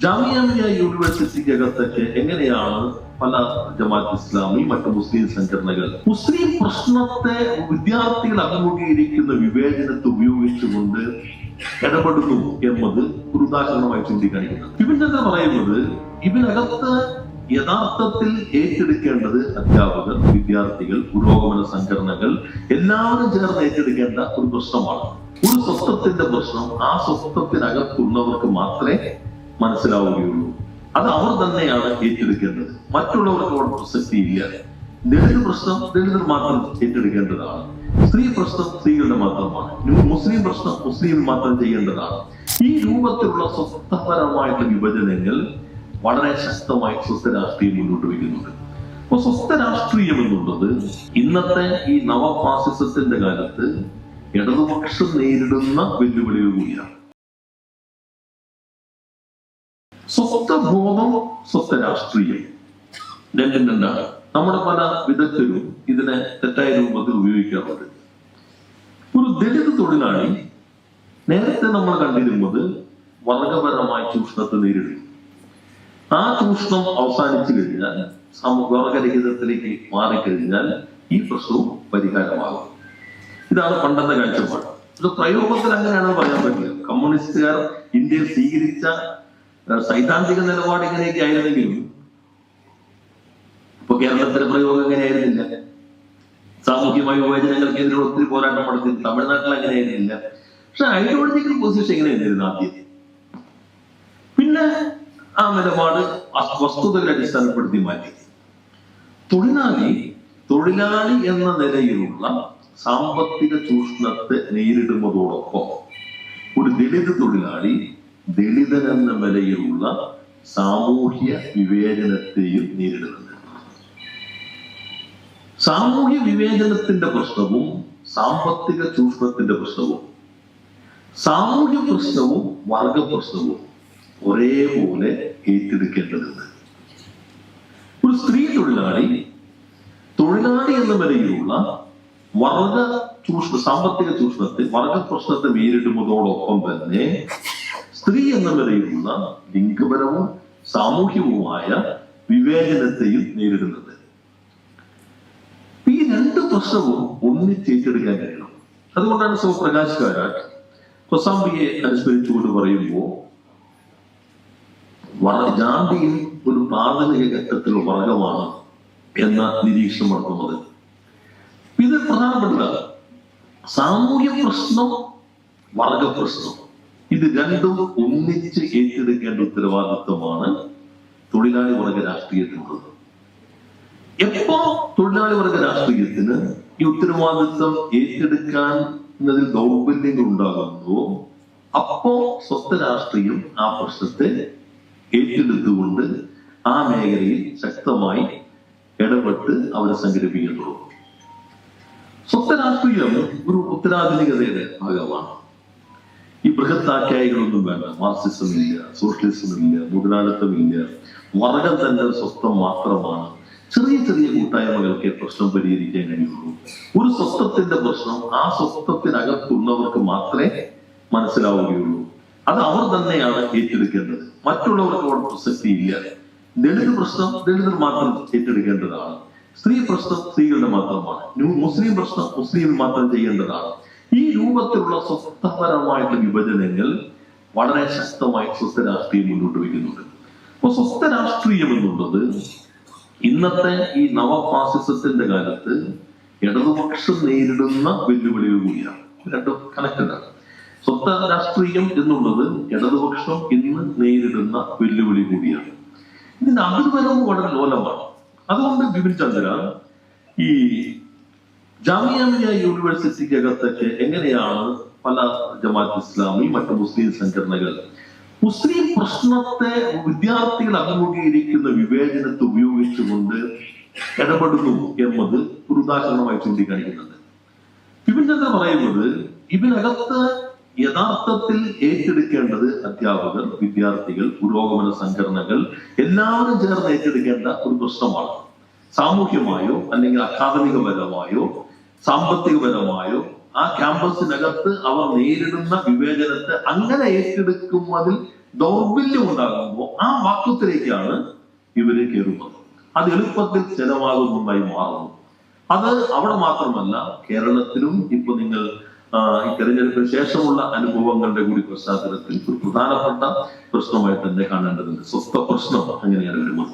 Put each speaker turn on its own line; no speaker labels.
ജാമിയ മിലിയ യൂണിവേഴ്സിറ്റിക്കകത്തൊക്കെ എങ്ങനെയാണ് പല ജമാഅത്ത് ഇസ്ലാമി മറ്റു മുസ്ലിം സംഘടനകൾ മുസ്ലിം പ്രശ്നത്തെ വിദ്യാർത്ഥികൾ അഭിമുഖീകരിക്കുന്ന വിവേചനത്തെ ഉപയോഗിച്ചുകൊണ്ട് ഇടപെടുന്നു എന്നത് ഒരു ഉദാഹരണമായി ചൂണ്ടിക്കാണിക്കുന്നത്. ഇവന്റെ പറയുന്നത് ഇതിനകത്ത് യഥാർത്ഥത്തിൽ ഏറ്റെടുക്കേണ്ടത് അധ്യാപകർ, വിദ്യാർത്ഥികൾ, പുരോഗമന സംഘടനകൾ എല്ലാവരും ചേർന്ന് ഏറ്റെടുക്കേണ്ട ഒരു പ്രശ്നമാണ്. ഒരു സ്വത്വത്തിന്റെ പ്രശ്നം ആ സ്വത്വത്തിനകത്തുള്ളവർക്ക് മാത്രമേ മനസ്സിലാവുകയുള്ളൂ. അത് അവർ തന്നെയാണ് ഏറ്റെടുക്കേണ്ടത്. മറ്റുള്ളവർക്ക് അവിടെ പ്രസക്തിയില്ല. ദളിത് പ്രശ്നം ദളിതർ മാത്രം ഏറ്റെടുക്കേണ്ടതാണ്. സ്ത്രീ പ്രശ്നം സ്ത്രീകളുടെ മാത്രമാണ്. മുസ്ലിം പ്രശ്നം മുസ്ലിം മാത്രം ചെയ്യേണ്ടതാണ്. ഈ രൂപത്തിലുള്ള സ്വസ്ഥപരമായിട്ടുള്ള വിഭജനങ്ങൾ വളരെ ശക്തമായി സ്വസ്ഥ രാഷ്ട്രീയം മുന്നോട്ട് വയ്ക്കുന്നുണ്ട്. അപ്പൊ സ്വസ്ഥ രാഷ്ട്രീയം എന്നുള്ളത് ഇന്നത്തെ ഈ നവഫാസിസത്തിന്റെ കാലത്ത് ഇടതുപക്ഷം നേരിടുന്ന വെല്ലുവിളികൾ കൂടിയാണ്. സ്വത്വബോധം, സ്വസ്ഥ രാഷ്ട്രീയം രണ്ടും രണ്ടാണ്. നമ്മുടെ പല വിദഗ്ധരും ഇതിനെ തെറ്റായ രൂപത്തിൽ ഉപയോഗിക്കാറുണ്ട്. ഒരു ദളിത് തൊഴിലാളി നേരത്തെ നമ്മൾ കണ്ടിരുന്നത് വർഗപരമായ ചൂഷണത്തെ നേരിടും. ആ ചൂഷണം അവസാനിച്ചു കഴിഞ്ഞാൽ, വർഗരഹിതത്തിലേക്ക് മാറിക്കഴിഞ്ഞാൽ ഈ പ്രശ്നവും പരിഹാരമാകും. ഇതാണ് പണ്ടത്തെ കാഴ്ചപ്പാട്. ഇത് പ്രയോഗത്തിൽ അങ്ങനെയാണെന്ന് പറയാൻ പറ്റില്ല. കമ്മ്യൂണിസ്റ്റുകാർ ഇന്ത്യയിൽ സ്വീകരിച്ച സൈദ്ധാന്തിക നിലപാട് ഇങ്ങനെയൊക്കെ ആയിരുന്നെങ്കിലും ഇപ്പൊ കേരളത്തിലെ പ്രയോഗം എങ്ങനെയായിരുന്നില്ല. സാമൂഹ്യമായ വിവേചനങ്ങൾക്കെതിരെ ഒത്തിരി പോരാട്ടം നടത്തി. തമിഴ്നാട്ടിൽ അങ്ങനെയായിരുന്നില്ല. പക്ഷെ ഐഡിയോളജിക്കൽ പൊസിഷൻ എങ്ങനെയായിരുന്നു ആദ്യം. പിന്നെ ആ നിലപാട് വസ്തുതകളെ അടിസ്ഥാനപ്പെടുത്തി മാറ്റി. തൊഴിലാളി എന്ന നിലയിലുള്ള സാമ്പത്തിക ചൂഷണത്തെ നേരിടുന്നതോടൊപ്പം ഒരു ദളിത് തൊഴിലാളി ദളിതൻ എന്ന നിലയിലുള്ള സാമൂഹ്യ വിവേചനത്തെയും നേരിടുന്നുണ്ട്. സാമൂഹ്യ വിവേചനത്തിന്റെ പ്രശ്നവും സാമ്പത്തിക ചൂഷണത്തിന്റെ പ്രശ്നവും, സാമൂഹ്യ പ്രശ്നവും വർഗ പ്രശ്നവും ഒരേപോലെ ഏറ്റെടുക്കേണ്ടതുണ്ട്. ഒരു സ്ത്രീ തൊഴിലാളി എന്ന നിലയിലുള്ള വർഗ ചൂഷണ സാമ്പത്തിക ചൂഷണത്തെ, വർഗ പ്രശ്നത്തെ നേരിടുന്നതോടൊപ്പം തന്നെ സ്ത്രീ എന്ന നിലയിലുള്ള ലിംഗപരവും സാമൂഹ്യവുമായ വിവേചനത്തെയും നേരിടുന്നത്. ഈ രണ്ട് പ്രശ്നവും ഒന്നിച്ചേറ്റെടുക്കാൻ കഴിയണം. അതുകൊണ്ടാണ് സോ പ്രകാശ് കാരാട്ട് കൊസാംബിയെ അനുസ്മരിച്ചുകൊണ്ട് പറയുമ്പോൾ ജാതിയിൽ ഒരു പ്രാഥമിക ഘട്ടത്തിൽ വർഗമാണ് എന്ന നിരീക്ഷണം നടത്തുന്നത്. ഇത് പ്രധാനപ്പെട്ടതാണ്. സാമൂഹ്യ പ്രശ്നം, വർഗ പ്രശ്നം, ഇത് രണ്ടും ഒന്നിച്ച് ഏറ്റെടുക്കേണ്ട ഉത്തരവാദിത്വമാണ് തൊഴിലാളി വർഗ രാഷ്ട്രീയത്തിനുള്ളത്. എപ്പോ തൊഴിലാളി വർഗ രാഷ്ട്രീയത്തിന് ഈ ഉത്തരവാദിത്വം ഏറ്റെടുക്കുന്നതിൽ ദൗർബല്യങ്ങൾ ഉണ്ടാകുന്നുവോ അപ്പോ സ്വസ്ഥ രാഷ്ട്രീയം ആ പ്രശ്നത്തെ ഏറ്റെടുത്തുകൊണ്ട് ആ മേഖലയിൽ ശക്തമായി ഇടപെട്ട് അവരെ സംഘടിപ്പിക്കുന്നുള്ളൂ. സ്വസ്ഥ രാഷ്ട്രീയം ഒരു ഉത്തരാധുനികതയുടെ ഭാഗമാണ്. ഈ ബൃഹത്താഖ്യായികളൊന്നും വേണ്ട. മാർക്സിസം ഇല്ല, സോഷ്യലിസം ഇല്ല, മുതലാളിത്തമില്ല. വർഗം തന്നെ സ്വസ്ഥം മാത്രമാണ്. ചെറിയ ചെറിയ കൂട്ടായ്മകൾക്ക് പ്രശ്നം പരിഹരിക്കാൻ കഴിയുള്ളൂ. ഒരു സ്വത്വത്തിന്റെ പ്രശ്നം ആ സ്വത്വത്തിനകത്തുള്ളവർക്ക് മാത്രമേ മനസ്സിലാവുകയുള്ളൂ. അത് അവർ തന്നെയാണ് ഏറ്റെടുക്കേണ്ടത്. മറ്റുള്ളവർക്ക് അവിടെ പ്രസക്തിയില്ല. ദളിത് പ്രശ്നം ദളിതർ മാത്രം ഏറ്റെടുക്കേണ്ടതാണ്. സ്ത്രീ പ്രശ്നം സ്ത്രീകളുടെ മാത്രമാണ്. മുസ്ലിം പ്രശ്നം മുസ്ലിം മാത്രം ചെയ്യേണ്ടതാണ്. ഈ രൂപത്തിലുള്ള സ്വസ്ഥപരമായിട്ടുള്ള വിഭജനങ്ങൾ വളരെ ശക്തമായി സ്വസ്ഥ രാഷ്ട്രീയം മുന്നോട്ട് വയ്ക്കുന്നുണ്ട്. അപ്പൊ സ്വസ്ഥ രാഷ്ട്രീയം എന്നുള്ളത് ഇന്നത്തെ ഈ നവഫാസിസത്തിന്റെ കാലത്ത് ഇടതുപക്ഷം നേരിടുന്ന വെല്ലുവിളികൾ കൂടിയാണ്. രണ്ടും കണക്റ്റഡാണ്. സ്വസ്ഥ രാഷ്ട്രീയം എന്നുള്ളത് ഇടതുപക്ഷം ഇന്ന് നേരിടുന്ന വെല്ലുവിളി കൂടിയാണ്. ഇതിന്റെ അതിർവരവ് വളരെ ലോലമാണ്. അതുകൊണ്ട് ബിപിൻ ചന്ദ്ര ഈ ജാമിയ മിലിയ യൂണിവേഴ്സിറ്റിക്കകത്തൊക്കെ എങ്ങനെയാണ് പല ജമാഅത്ത് ഇസ്ലാമി മറ്റു മുസ്ലിം സംഘടനകൾ മുസ്ലിം പ്രശ്നത്തെ വിദ്യാർത്ഥികൾ അഭിമുഖീകരിക്കുന്ന വിവേചനത്തെ ഉപയോഗിച്ചുകൊണ്ട് ഇടപെടുന്നു എന്നത് ഒരു ഉദാഹരണമായി ചൂണ്ടിക്കാണിക്കുന്നുണ്ട്. ബിപിൻ ചന്ദ്ര പറയുന്നത് ഇതിനകത്ത് യഥാർത്ഥത്തിൽ ഏറ്റെടുക്കേണ്ടത് അധ്യാപകർ, വിദ്യാർത്ഥികൾ, പുരോഗമന സംഘടനകൾ എല്ലാവരും ചേർന്ന് ഏറ്റെടുക്കേണ്ട ഒരു പ്രശ്നമാണ്. സാമൂഹ്യമായോ അല്ലെങ്കിൽ അക്കാദമികപരമായോ സാമ്പത്തികപരമായോ ആ ക്യാമ്പസിനകത്ത് അവർ നേരിടുന്ന വിവേചനത്തെ അങ്ങനെ ഏറ്റെടുക്കുന്നതിൽ ദൗർബല്യം ഉണ്ടാകുമ്പോൾ ആ വാക്യത്തിലേക്കാണ് ഇവര് കയറുന്നത്. അത് എളുപ്പത്തിൽ ചെലവാകുന്നതായി മാറുന്നു. അത് അവിടെ മാത്രമല്ല, കേരളത്തിലും ഇപ്പൊ നിങ്ങൾ ഈ തെരഞ്ഞെടുപ്പിന് ശേഷമുള്ള അനുഭവങ്ങളുടെ കൂടി പശ്ചാത്തലത്തിൽ ഒരു പ്രധാനപ്പെട്ട പ്രശ്നമായി തന്നെ കാണേണ്ടതുണ്ട്. സ്വസ്ഥ പ്രശ്നം അങ്ങനെയാണ് വരുന്നത്.